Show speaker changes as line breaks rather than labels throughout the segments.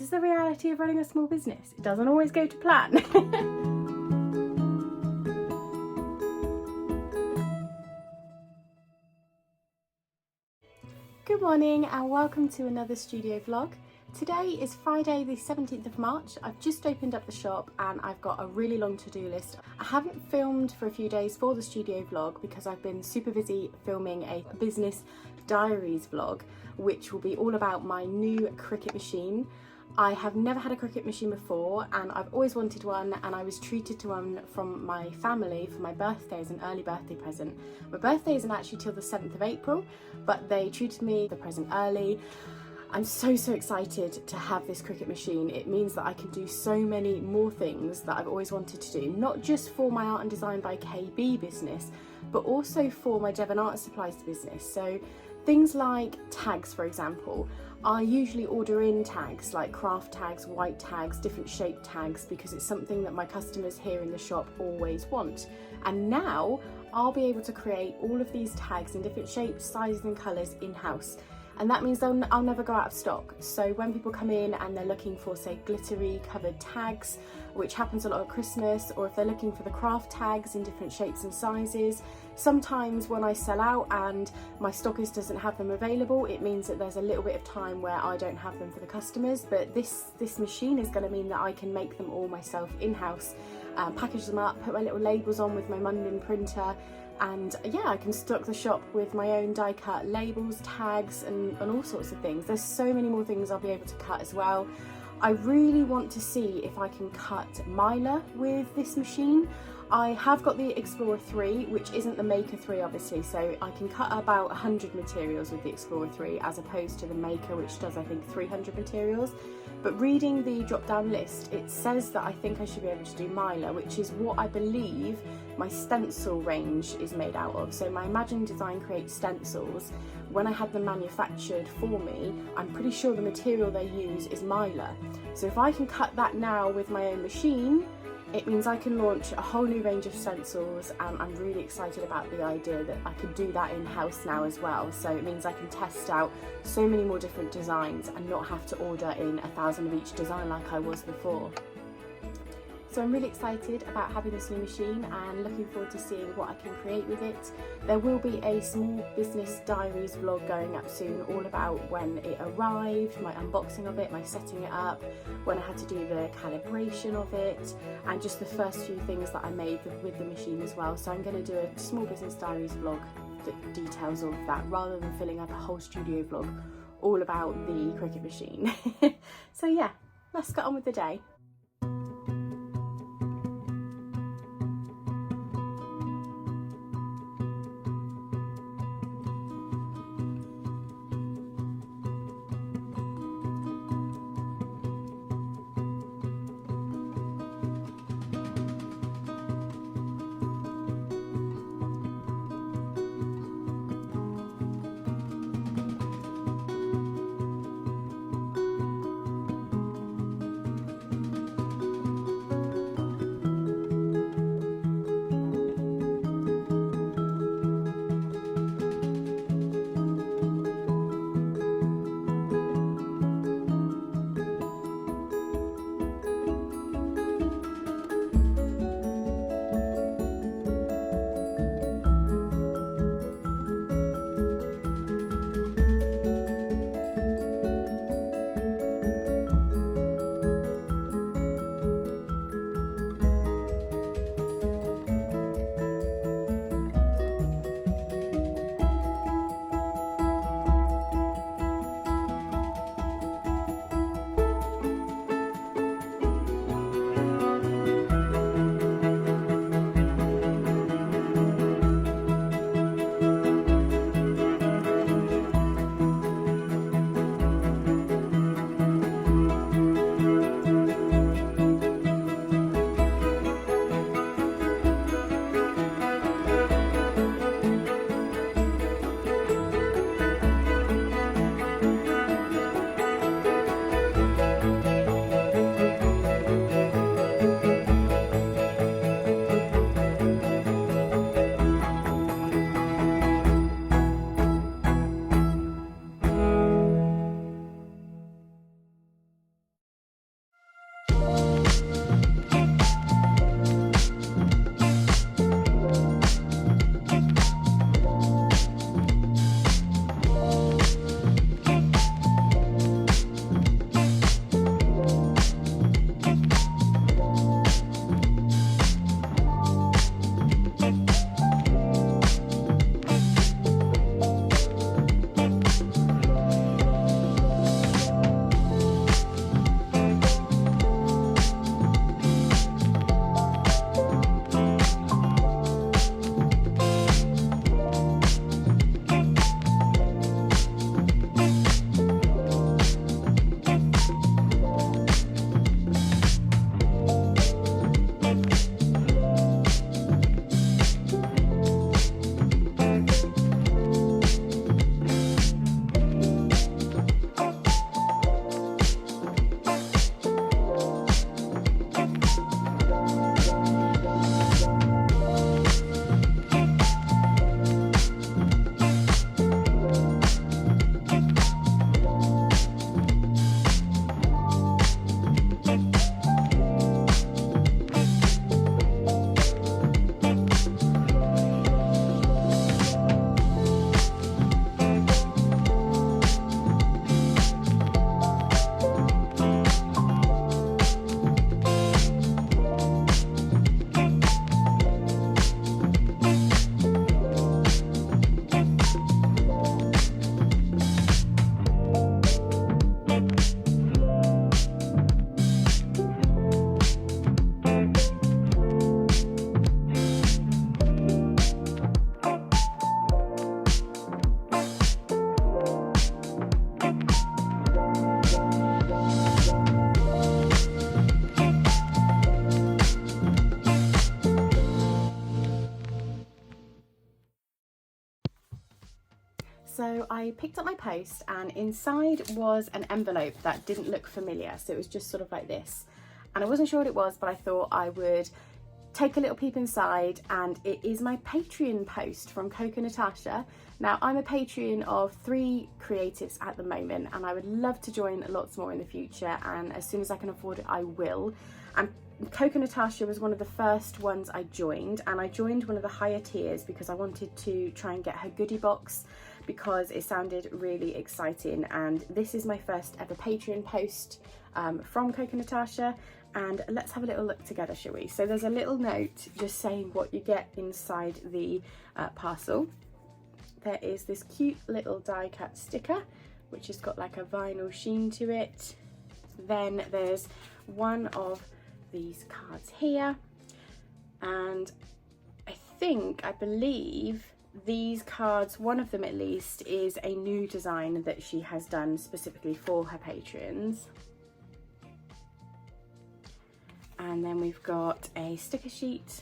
is the reality of running a small business. It doesn't always go to plan. Good morning and welcome to another studio vlog. Today is Friday the 17th of March. I've just opened up the shop and I've got a really long to-do list. I haven't filmed for a few days for the studio vlog because I've been super busy filming a business diaries vlog, which will be all about my new Cricut machine. I have never had a Cricut machine before and I've always wanted one, and I was treated to one from my family for my birthday as an early birthday present. My birthday isn't actually till the 7th of April, but they treated me the present early. I'm so excited to have this Cricut machine. It means that I can do so many more things that I've always wanted to do, not just for my Artanddesignbykb business, but also for my Devon art supplies business. So things like tags, for example. I usually order in tags like craft tags, white tags, different shape tags, because it's something that my customers here in the shop always want. And now I'll be able to create all of these tags in different shapes, sizes and colours in-house. And that means I'll never go out of stock. So when people come in and they're looking for, say, glittery covered tags, which happens a lot at Christmas, or if they're looking for the craft tags in different shapes and sizes, sometimes when I sell out and my stockist doesn't have them available, it means that there's a little bit of time where I don't have them for the customers. But this machine is going to mean that I can make them all myself in-house, package them up, put my little labels on with my Mundan printer, and yeah, I can stock the shop with my own die cut labels, tags and all sorts of things. There's so many more things I'll be able to cut as well. I really want to see if I can cut Mylar with this machine. I have got the Explorer 3, which isn't the Maker 3 obviously, so I can cut about 100 materials with the Explorer 3 as opposed to the Maker, which does I think 300 materials. But reading the drop down list, it says that I think I should be able to do Mylar, which is what I believe my stencil range is made out of. So my Imagine Design Create stencils, when I had them manufactured for me, I'm pretty sure the material they use is Mylar. So if I can cut that now with my own machine, it means I can launch a whole new range of stencils, and I'm really excited about the idea that I can do that in-house now as well. So it means I can test out so many more different designs and not have to order in 1,000 of each design like I was before. So I'm really excited about having this new machine and looking forward to seeing what I can create with it. There will be a small business diaries vlog going up soon, all about when it arrived, my unboxing of it, my setting it up, when I had to do the calibration of it, and just the first few things that I made with the machine as well. So I'm going to do a small business diaries vlog that details all of that, rather than filling up a whole studio vlog all about the Cricut machine. So yeah, let's get on with the day. So I picked up my post and inside was an envelope that didn't look familiar. So it was just sort of like this. And I wasn't sure what it was, but I thought I would take a little peep inside, and it is my Patreon post from Coco Natasha. Now, I'm a Patreon of 3 creatives at the moment, and I would love to join lots more in the future, and as soon as I can afford it, I will. And Coco Natasha was one of the first ones I joined, and I joined one of the higher tiers because I wanted to try and get her goodie box because it sounded really exciting. And this is my first ever Patreon post from Coco Natasha, and let's have a little look together, shall we? So there's a little note just saying what you get inside the parcel. There is this cute little die cut sticker which has got like a vinyl sheen to it. Then there's one of these cards here, and I believe these cards, one of them at least, is a new design that she has done specifically for her patrons. And then we've got a sticker sheet,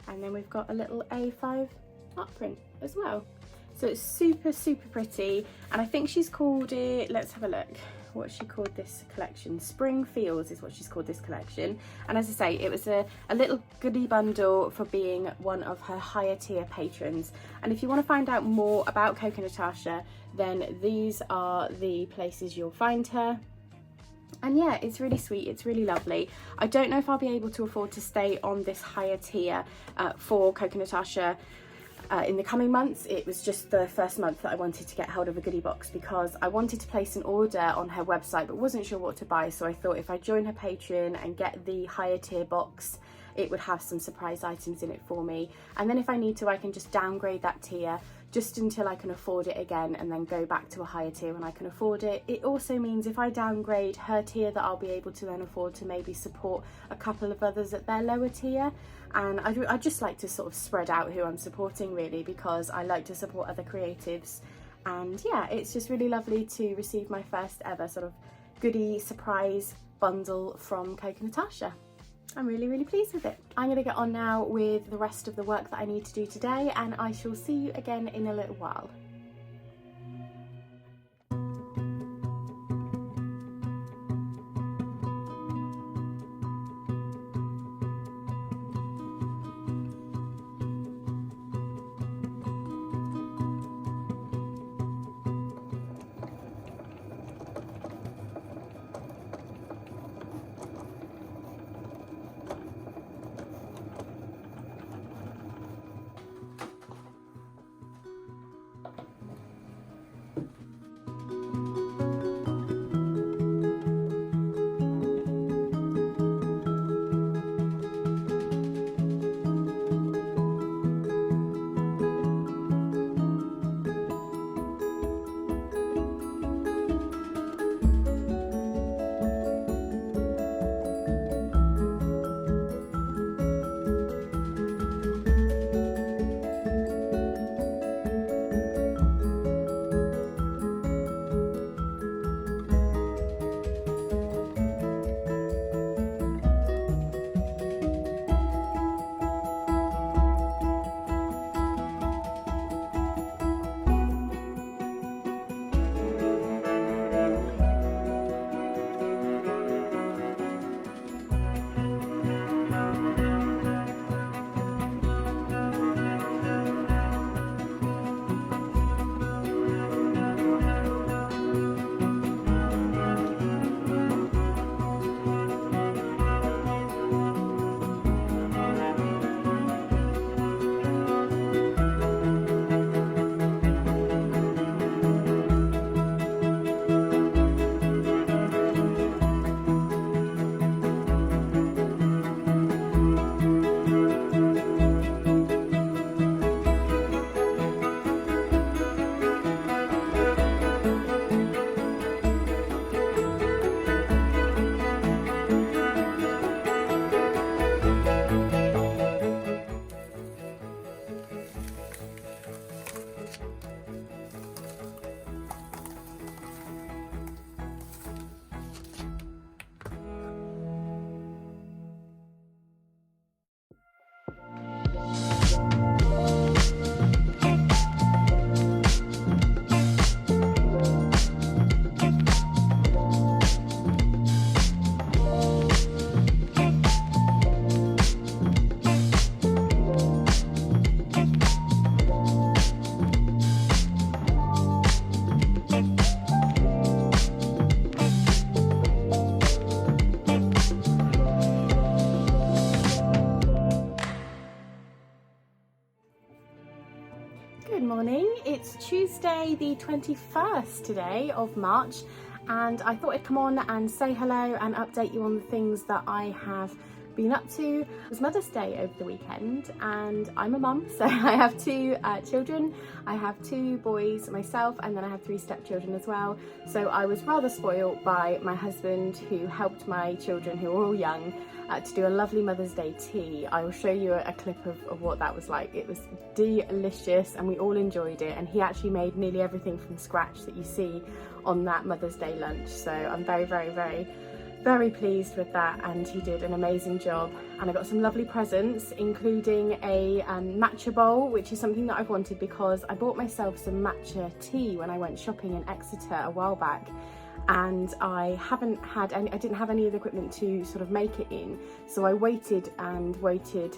and then we've got a little A5 art print as well. So it's super pretty, and I think she's called it, let's have a look what she called this collection. Spring Feels is what she's called this collection. And as I say, it was a little goodie bundle for being one of her higher tier patrons. And if you want to find out more about Coco Natasha, then these are the places you'll find her. And yeah, it's really sweet, it's really lovely. I don't know if I'll be able to afford to stay on this higher tier for Coco Natasha in the coming months. It was just the first month that I wanted to get hold of a goodie box because I wanted to place an order on her website but wasn't sure what to buy. So I thought if I join her Patreon and get the higher tier box, it would have some surprise items in it for me. And then if I need to, I can just downgrade that tier just until I can afford it again, and then go back to a higher tier when I can afford it. It also means if I downgrade her tier that I'll be able to then afford to maybe support a couple of others at their lower tier. And I just like to sort of spread out who I'm supporting really, because I like to support other creatives. And yeah, it's just really lovely to receive my first ever sort of goodie surprise bundle from Coco Natasha. I'm really pleased with it. I'm going to get on now with the rest of the work that I need to do today, and I shall see you again in a little while. morning. It's Tuesday the 21st today of March, and I thought I'd come on and say hello and update you on the things that I have been up to. It was Mother's Day over the weekend and I'm a mum, so I have two children. I have two boys myself, and then I have three stepchildren as well. So I was rather spoiled by my husband, who helped my children, who are all young, to do a lovely Mother's Day tea. I will show you a clip of what that was like. It was delicious and we all enjoyed it, and he actually made nearly everything from scratch that you see on that Mother's Day lunch. So I'm very pleased with that, and he did an amazing job. And I got some lovely presents, including a matcha bowl, which is something that I've wanted because I bought myself some matcha tea when I went shopping in Exeter a while back, and I didn't have any of the equipment to sort of make it in, so I waited and waited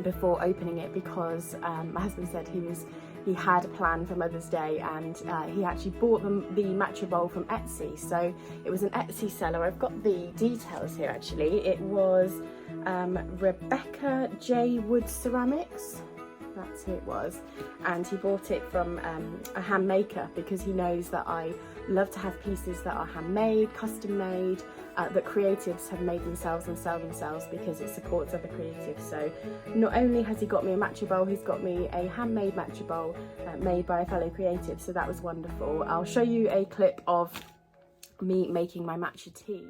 before opening it because my husband said he had a plan for Mother's Day, and he actually bought the matcha bowl from Etsy. So it was an Etsy seller. I've got the details here actually. It was Rebecca J. Wood Ceramics. That's who it was, and he bought it from a hand maker because he knows that I love to have pieces that are handmade, custom made, that creatives have made themselves and sell themselves, because it supports other creatives. So not only has he got me a matcha bowl, he's got me a handmade matcha bowl made by a fellow creative, so that was wonderful. I'll show you a clip of me making my matcha tea.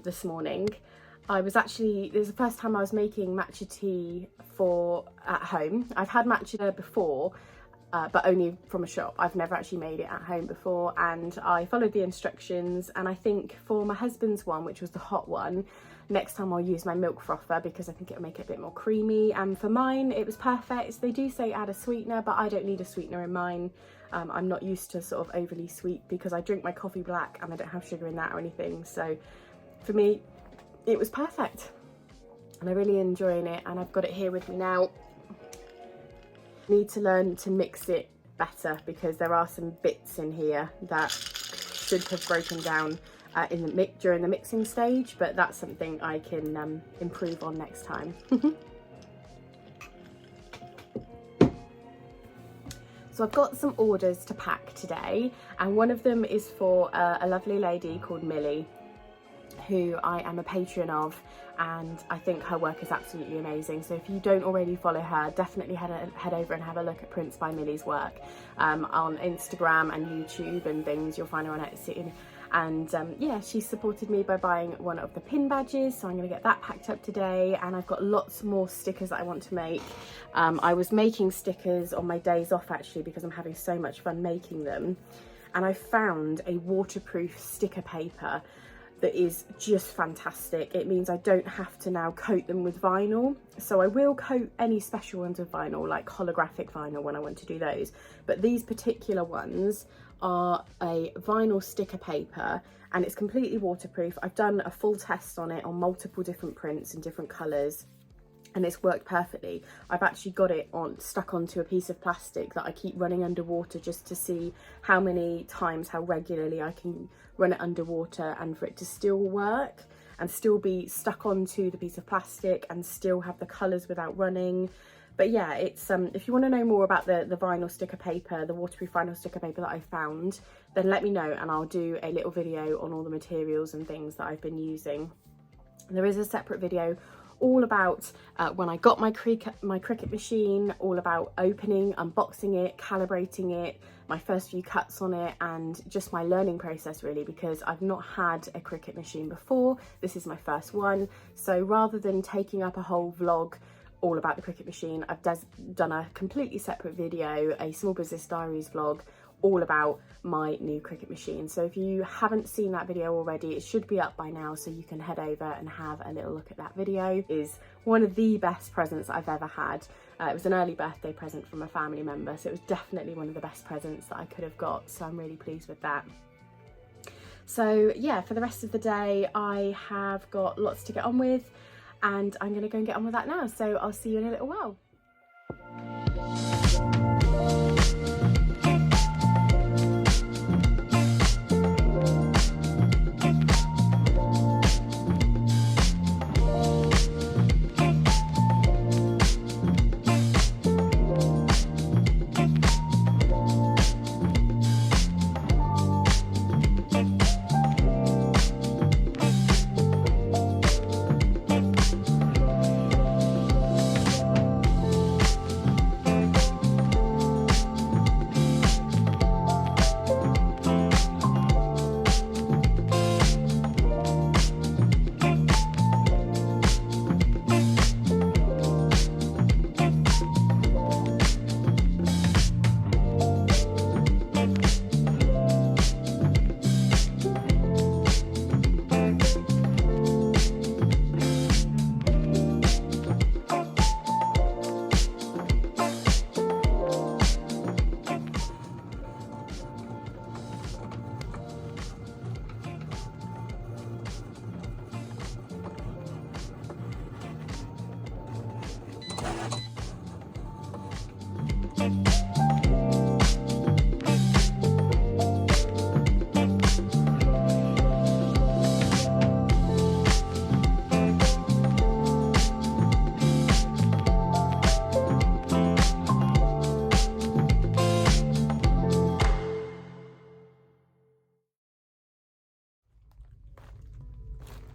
This morning. It was the first time I was making matcha tea at home. I've had matcha before, but only from a shop. I've never actually made it at home before, and I followed the instructions. And I think for my husband's one, which was the hot one, next time I'll use my milk frother because I think it'll make it a bit more creamy. And for mine, it was perfect. They do say add a sweetener, but I don't need a sweetener in mine. I'm not used to sort of overly sweet because I drink my coffee black and I don't have sugar in that or anything. So for me, it was perfect, and I'm really enjoying it. And I've got it here with me now. Need to learn to mix it better because there are some bits in here that should have broken down during the mixing stage, but that's something I can improve on next time. So I've got some orders to pack today, and one of them is for a lovely lady called Millie, who I am a patron of, and I think her work is absolutely amazing. So if you don't already follow her, definitely head over and have a look at Prints by Millie's work on Instagram and YouTube and things. You'll find her on Etsy. And yeah, she supported me by buying one of the pin badges, so I'm going to get that packed up today. And I've got lots more stickers that I want to make. I was making stickers on my days off actually because I'm having so much fun making them, and I found a waterproof sticker paper that is just fantastic. It means I don't have to now coat them with vinyl. So I will coat any special ones with vinyl, like holographic vinyl when I want to do those. But these particular ones are a vinyl sticker paper, and it's completely waterproof. I've done a full test on it on multiple different prints in different colours, and it's worked perfectly. I've actually got it stuck onto a piece of plastic that I keep running underwater just to see how many times, how regularly I can run it underwater and for it to still work and still be stuck onto the piece of plastic and still have the colours without running. But yeah, it's if you want to know more about the vinyl sticker paper, the waterproof vinyl sticker paper that I found, then let me know and I'll do a little video on all the materials and things that I've been using. There is a separate video all about when I got my Cricut machine, all about opening, unboxing it, calibrating it, my first few cuts on it, and just my learning process really, because I've not had a Cricut machine before. This is my first one. So rather than taking up a whole vlog all about the Cricut machine, I've done a completely separate video, a Small Business Diaries vlog, all about my new Cricut machine. So if you haven't seen that video already, it should be up by now, so you can head over and have a little look at that video. It is one of the best presents I've ever had. It was an early birthday present from a family member, so it was definitely one of the best presents that I could have got, so I'm really pleased with that. So yeah, for the rest of the day I have got lots to get on with, and I'm gonna go and get on with that now, so I'll see you in a little while.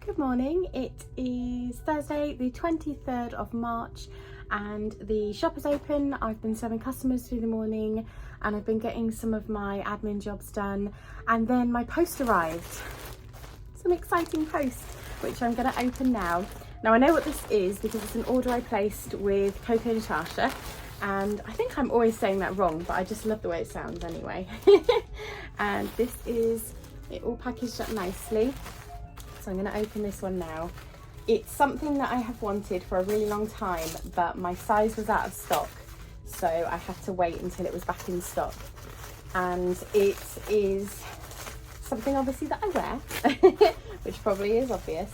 Good morning, it is Thursday the 23rd of March and the shop is open. I've been serving customers through the morning and I've been getting some of my admin jobs done, and then my post arrived. Some exciting post which I'm going to open now. Now I know what this is because it's an order I placed with Coco Natasha, and I think I'm always saying that wrong, but I just love the way it sounds anyway. And this is it all packaged up nicely. So I'm going to open this one now. It's something that I have wanted for a really long time, but my size was out of stock, so I had to wait until it was back in stock. And it is something obviously that I wear, which probably is obvious,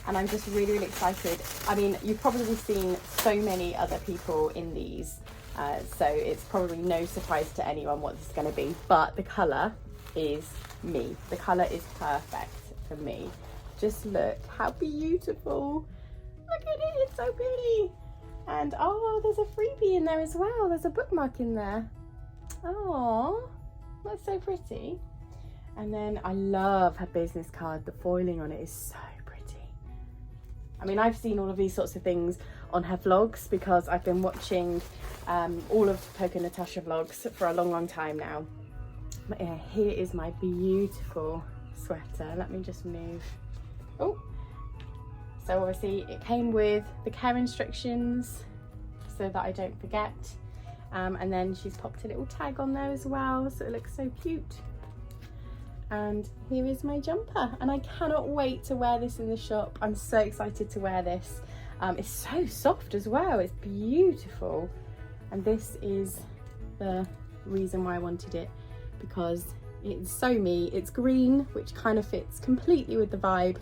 and I'm just really, really excited. I mean, you've probably seen so many other people in these, so it's probably no surprise to anyone what this is going to be, but the colour is me. The colour is perfect for me. Just look how beautiful. Look at it, it's so pretty. And oh, there's a freebie in there as well. There's a bookmark in there. Oh, that's so pretty. And then I love her business card. The foiling on it is so pretty. I mean, I've seen all of these sorts of things on her vlogs because I've been watching all of Coco Natasha vlogs for a long, long time now. But yeah, here is my beautiful sweater. Let me just move. Oh, so obviously it came with the care instructions so that I don't forget, and then she's popped a little tag on there as well, so it looks so cute. And here is my jumper, and I cannot wait to wear this in the shop. I'm so excited to wear this. It's so soft as well, it's beautiful. And this is the reason why I wanted it, because it's so me. It's green, which kind of fits completely with the vibe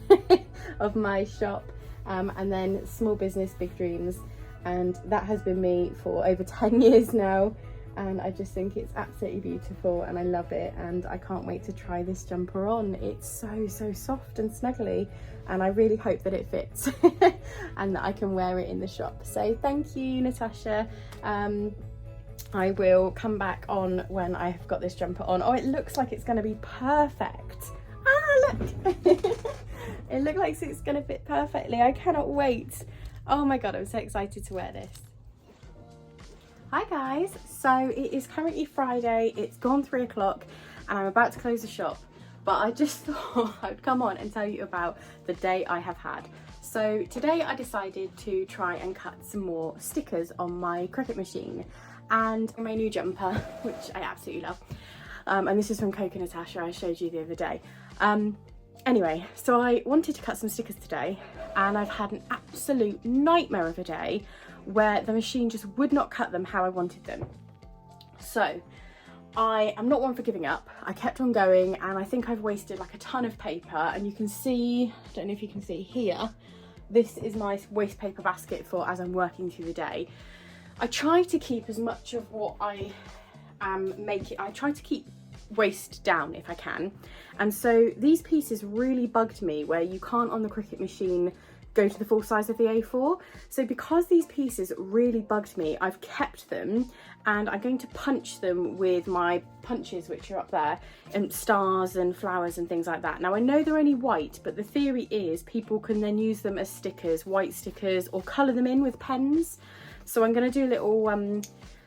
of my shop. And then small business, big dreams. And that has been me for over 10 years now. And I just think it's absolutely beautiful and I love it, and I can't wait to try this jumper on. It's so soft and snuggly, and I really hope that it fits and that I can wear it in the shop. So thank you, Natasha. I will come back on when I've got this jumper on. Oh, it looks like it's going to be perfect. Ah, look. It looks like it's going to fit perfectly. I cannot wait. Oh my god, I'm so excited to wear this. Hi guys, so it is currently Friday, it's gone 3 o'clock and I'm about to close the shop, but I just thought I'd come on and tell you about the day I have had. So today I decided to try and cut some more stickers on my Cricut machine and my new jumper, which I absolutely love. And this is from Coco Natasha, I showed you the other day. Anyway, so I wanted to cut some stickers today and I've had an absolute nightmare of a day where the machine just would not cut them how I wanted them. So I am not one for giving up. I kept on going and I think I've wasted like a ton of paper, and you can see, I don't know if you can see here, this is my waste paper basket for as I'm working through the day. I try to keep as much of what I am making, I try to keep waste down if I can. And so these pieces really bugged me where you can't on the Cricut machine go to the full size of the A4. So because these pieces really bugged me, I've kept them and I'm going to punch them with my punches, which are up there, and stars and flowers and things like that. Now I know they're only white, but the theory is people can then use them as stickers, white stickers, or colour them in with pens. So I'm going to do little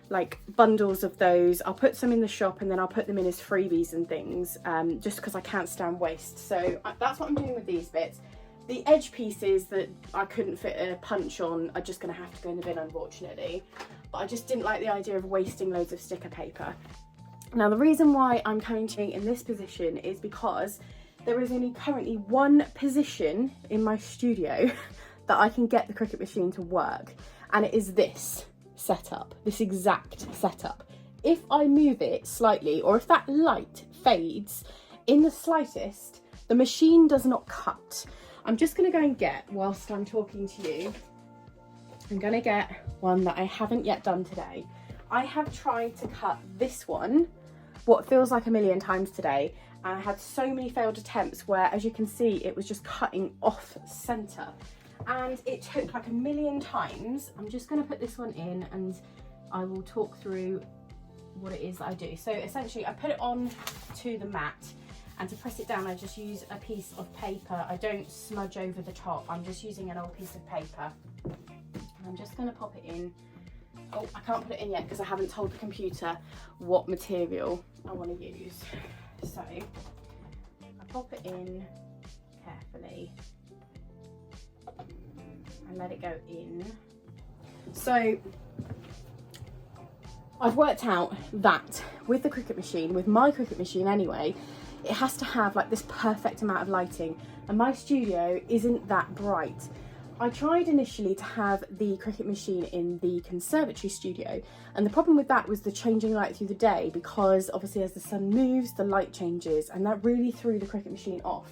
like bundles of those. I'll put some in the shop and then I'll put them in as freebies and things, just because I can't stand waste. So that's what I'm doing with these bits. The edge pieces that I couldn't fit a punch on are just going to have to go in the bin, unfortunately. But I just didn't like the idea of wasting loads of sticker paper. Now the reason why I'm coming to in this position is because there is only currently one position in my studio that I can get the Cricut machine to work, and it is this setup, this exact setup. If I move it slightly, or if that light fades in the slightest, the machine does not cut. I'm just going to go and get, whilst I'm talking to you, I'm going to get one that I haven't yet done today. I have tried to cut this one, what feels like a million times today, and I had so many failed attempts where, as you can see, it was just cutting off centre. And it took like a million times. I'm just going to put this one in and I will talk through what it is that I do. So essentially I put it on to the mat, and to press it down I just use a piece of paper. I don't smudge over the top, I'm just using an old piece of paper. And I'm just going to pop it in. Oh, I can't put it in yet because I haven't told the computer what material I want to use. So I pop it in carefully and let it go in. So I've worked out that with the Cricut machine, with my Cricut machine anyway, it has to have like this perfect amount of lighting, and my studio isn't that bright. I tried initially to have the Cricut machine in the conservatory studio, and the problem with that was the changing light through the day, because obviously as the sun moves the light changes, and that really threw the Cricut machine off.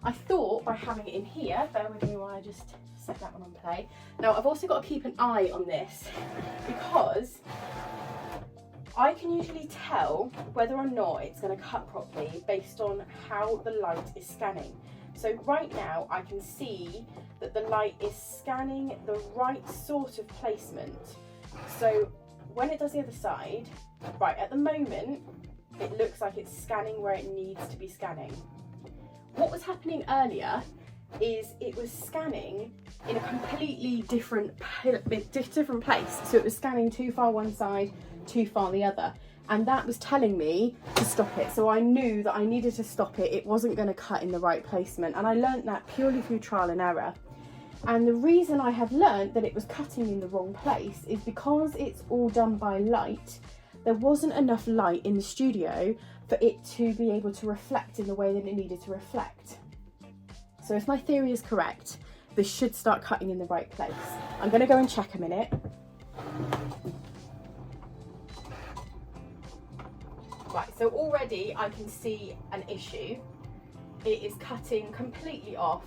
I thought by having it in here, bear with me while I just set that one on play. Now I've also got to keep an eye on this, because I can usually tell whether or not it's going to cut properly based on how the light is scanning. So right now I can see that the light is scanning the right sort of placement. So when it does the other side, right at the moment, it looks like it's scanning where it needs to be scanning. What was happening earlier is it was scanning in a completely different place. So it was scanning too far one side, too far the other, and that was telling me to stop it. So I knew that I needed to stop it. It wasn't going to cut in the right placement, and I learnt that purely through trial and error. And the reason I have learnt that it was cutting in the wrong place is because it's all done by light. there wasn't enough light in the studio for it to be able to reflect in the way that it needed to reflect. So if my theory is correct, this should start cutting in the right place. I'm going to go and check a minute. Right, so already I can see an issue. It is cutting completely off.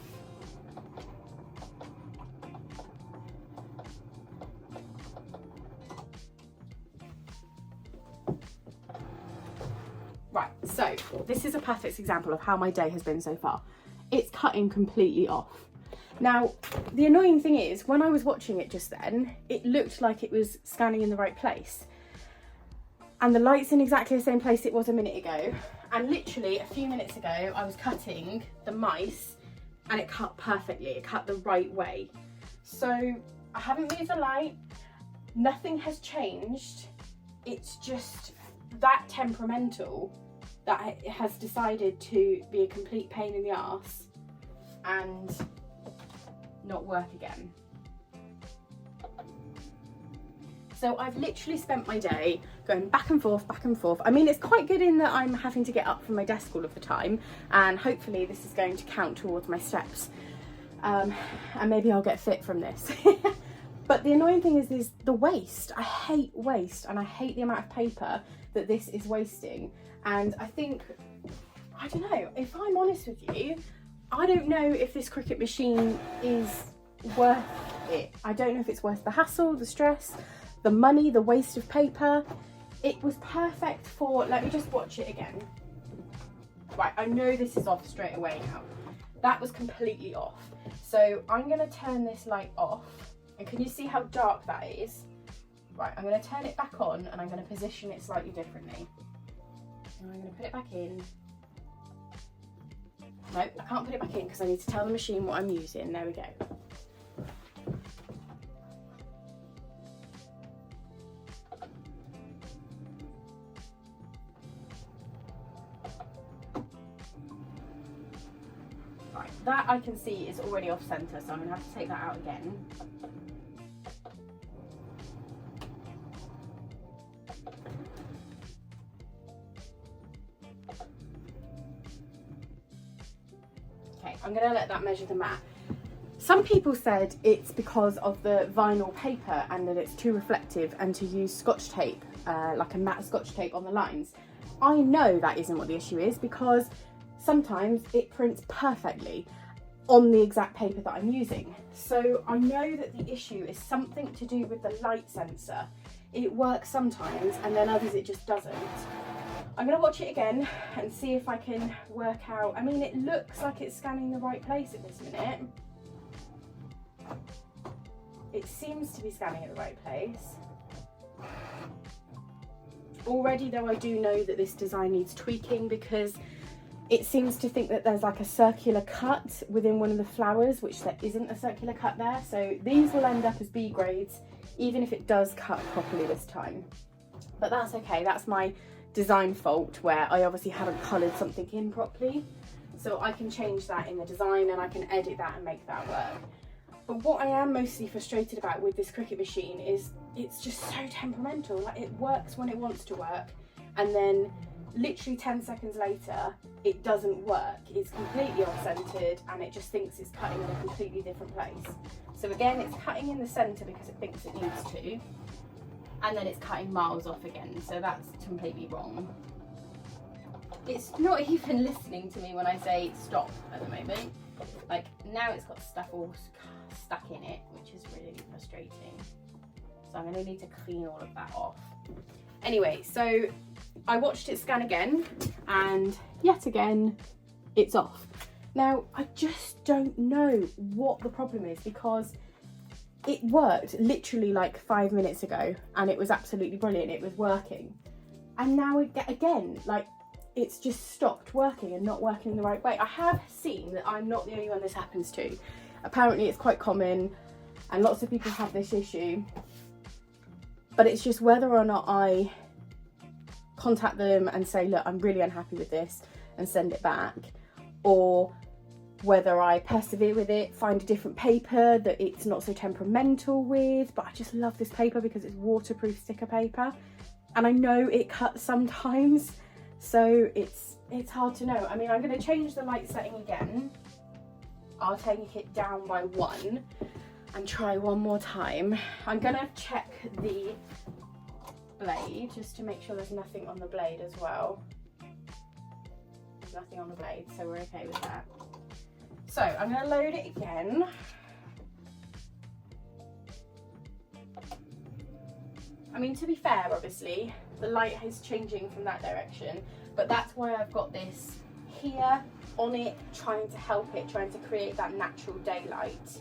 Right, so this is a perfect example of how my day has been so far. It's cutting completely off. Now, the annoying thing is, when I was watching it just then, it looked like it was scanning in the right place. And the light's in exactly the same place it was a minute ago. And literally a few minutes ago, I was cutting the mice and it cut perfectly. It cut the right way. So I haven't moved the light. Nothing has changed. It's just that temperamental that it has decided to be a complete pain in the arse and not work again. So I've literally spent my day going back and forth, back and forth. I mean, it's quite good in that I'm having to get up from my desk all of the time, and hopefully this is going to count towards my steps. And maybe I'll get fit from this. But the annoying thing is the waste. I hate waste, and I hate the amount of paper that this is wasting. And I think, I don't know, if I'm honest with you, I don't know if this Cricut machine is worth it. I don't know if it's worth the hassle, the stress, the money, the waste of paper. It was perfect for, let me just watch it again. Right, I know this is off straight away now. That was completely off. So I'm gonna turn this light off. And can you see how dark that is? Right, I'm gonna turn it back on and I'm gonna position it slightly differently. And I'm gonna put it back in. No, I can't put it back in because I need to tell the machine what I'm using. There we go. Right, that I can see is already off center, so I'm gonna have to take that out again. Okay, I'm gonna let that measure the mat. Some people said it's because of the vinyl paper and that it's too reflective and to use scotch tape, like a matte scotch tape on the lines. I know that isn't what the issue is because sometimes it prints perfectly on the exact paper that I'm using. So I know that the issue is something to do with the light sensor. It works sometimes and then others it just doesn't. I'm going to watch it again and see if I can work out. I mean, it looks like it's scanning the right place at this minute. It seems to be scanning at the right place. Already though, I do know that this design needs tweaking because it seems to think that there's like a circular cut within one of the flowers, which there isn't a circular cut there. So these will end up as B grades, even if it does cut properly this time. But that's okay, that's my design fault where I obviously haven't coloured something in properly. So I can change that in the design and I can edit that and make that work. But what I am mostly frustrated about with this Cricut machine is it's just so temperamental. Like, it works when it wants to work and then literally 10 seconds later it doesn't work. It's completely off-centered and it just thinks it's cutting in a completely different place. So again, it's cutting in the center because it thinks it needs to, and then it's cutting miles off again, so that's completely wrong. It's not even listening to me when I say stop at the moment. Like, now it's got stuff all stuck in it, which is really frustrating. So I'm going to need to clean all of that off. Anyway, so I watched it scan again, and yet again, it's off. Now, I just don't know what the problem is because it worked literally like 5 minutes ago and it was absolutely brilliant. It was working. And now again, like, it's just stopped working and not working in the right way. I have seen that I'm not the only one this happens to. Apparently it's quite common and lots of people have this issue. But it's just whether or not I contact them and say, look, I'm really unhappy with this and send it back, or whether I persevere with it, find a different paper that it's not so temperamental with. But I just love this paper because it's waterproof sticker paper. and I know it cuts sometimes, so it's hard to know. I mean, I'm going to change the light setting again. I'll take it down by 1 and try one more time. I'm going to check the blade just to make sure there's nothing on the blade as well. There's nothing on the blade, so we're okay with that. So I'm going to load it again. I mean, to be fair, obviously, the light is changing from that direction, but that's why I've got this here on it, trying to help it, trying to create that natural daylight.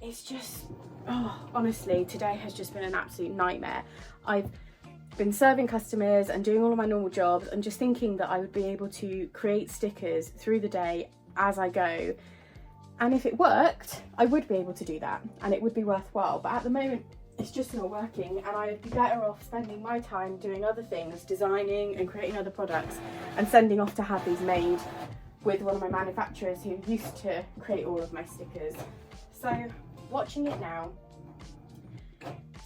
It's just, oh, honestly, today has just been an absolute nightmare. I've been serving customers and doing all of my normal jobs and just thinking that I would be able to create stickers through the day as I go. And if it worked, I would be able to do that and it would be worthwhile. But at the moment, it's just not working, and I'd be better off spending my time doing other things, designing and creating other products, and sending off to have these made with one of my manufacturers who used to create all of my stickers. So watching it now,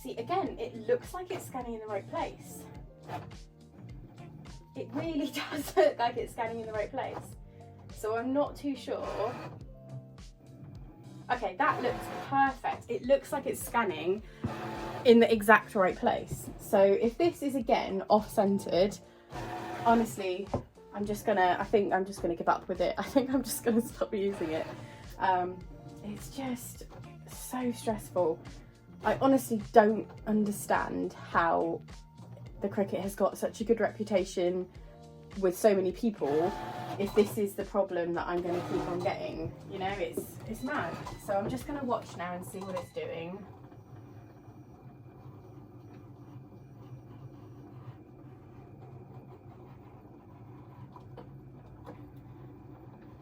see, again, it looks like it's scanning in the right place. It really does look like it's scanning in the right place. So I'm not too sure. Okay, that looks perfect. It looks like it's scanning in the exact right place. So if this is again off-centered, honestly, I think I'm just gonna give up with it. I think I'm just gonna stop using it. It's just so stressful. I honestly don't understand how the Cricut has got such a good reputation with so many people if this is the problem that I'm going to keep on getting. You know, it's mad. So I'm just going to watch now and see what it's doing.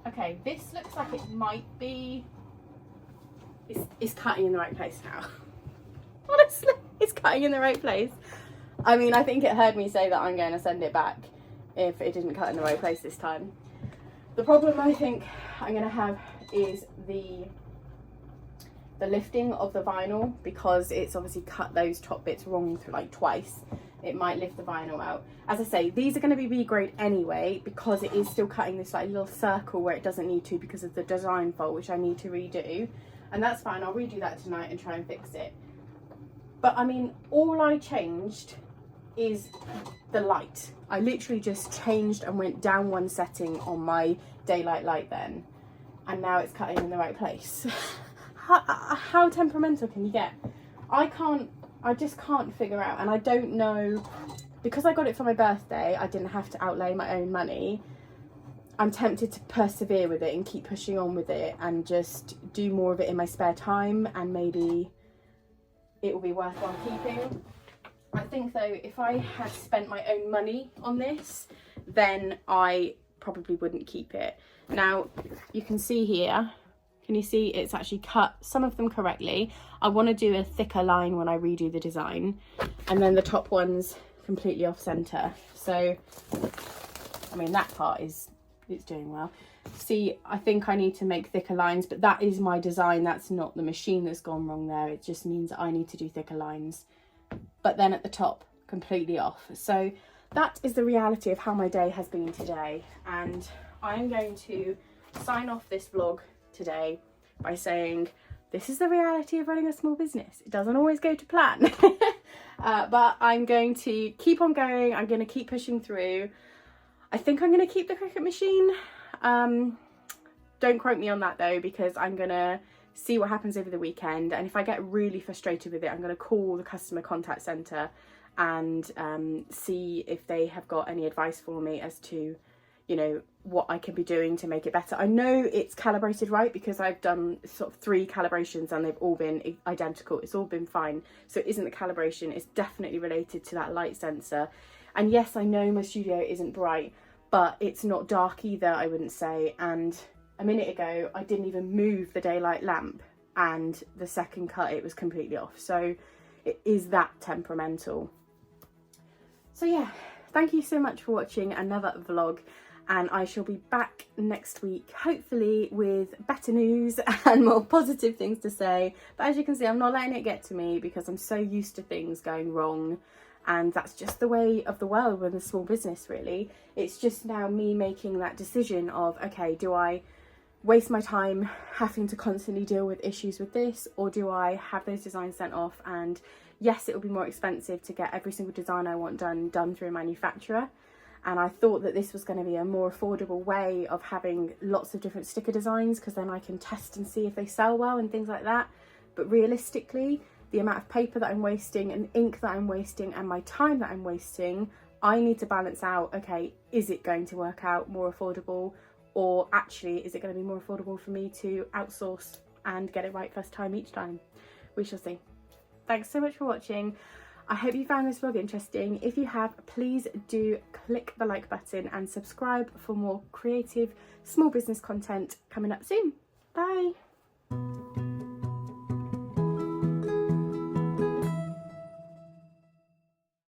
Okay, this looks like it might be, it's cutting in the right place now. Honestly, it's cutting in the right place. I mean, I think it heard me say that I'm going to send it back if it didn't cut in the right place this time. The problem I think I'm going to have is the lifting of the vinyl, because it's obviously cut those top bits wrong through like twice. It might lift the vinyl out. As I say, these are going to be B grade anyway, because it is still cutting this like little circle where it doesn't need to because of the design fault, which I need to redo. And that's fine, I'll redo that tonight and try and fix it. But I mean, all I changed is the light. I literally just changed and went down one setting on my daylight light then, and now it's cutting in the right place. How temperamental can you get? I just can't figure out, and I don't know, because I got it for my birthday, I didn't have to outlay my own money. I'm tempted to persevere with it and keep pushing on with it and just do more of it in my spare time, and maybe it will be worthwhile keeping. I think though, if I had spent my own money on this, then I probably wouldn't keep it. Now, you can see here, can you see it's actually cut some of them correctly. I want to do a thicker line when I redo the design, and then the top one's completely off center. So, I mean, that part it's doing well. See, I think I need to make thicker lines, but that is my design. That's not the machine that's gone wrong there. It just means that I need to do thicker lines. But then at the top, completely off. So that is the reality of how my day has been today. And I'm going to sign off this vlog today by saying, this is the reality of running a small business. It doesn't always go to plan. But I'm going to keep on going. I'm going to keep pushing through. I think I'm going to keep the Cricut machine. Don't quote me on that though, because I'm going to see what happens over the weekend, and if I get really frustrated with it, I'm going to call the customer contact centre and see if they have got any advice for me as to, you know, what I can be doing to make it better. I know it's calibrated right because I've done sort of 3 calibrations and they've all been identical. It's all been fine. So it isn't the calibration, it's definitely related to that light sensor. And yes, I know my studio isn't bright, but it's not dark either, I wouldn't say. And a minute ago, I didn't even move the daylight lamp, and the second cut, it was completely off. So it is that temperamental. So yeah, thank you so much for watching another vlog, and I shall be back next week, hopefully with better news and more positive things to say. But as you can see, I'm not letting it get to me because I'm so used to things going wrong and that's just the way of the world with a small business, really. It's just now me making that decision of, okay, do I waste my time having to constantly deal with issues with this, or do I have those designs sent off? And yes, it will be more expensive to get every single design I want done through a manufacturer, and I thought that this was going to be a more affordable way of having lots of different sticker designs, because then I can test and see if they sell well and things like that. But realistically, the amount of paper that I'm wasting and ink that I'm wasting and my time that I'm wasting, I need to balance out, okay, is it going to work out more affordable, or actually is it going to be more affordable for me to outsource and get it right first time each time? We shall see. Thanks so much for watching. I hope you found this vlog interesting. If you have, please do click the like button and subscribe for more creative small business content coming up soon. Bye.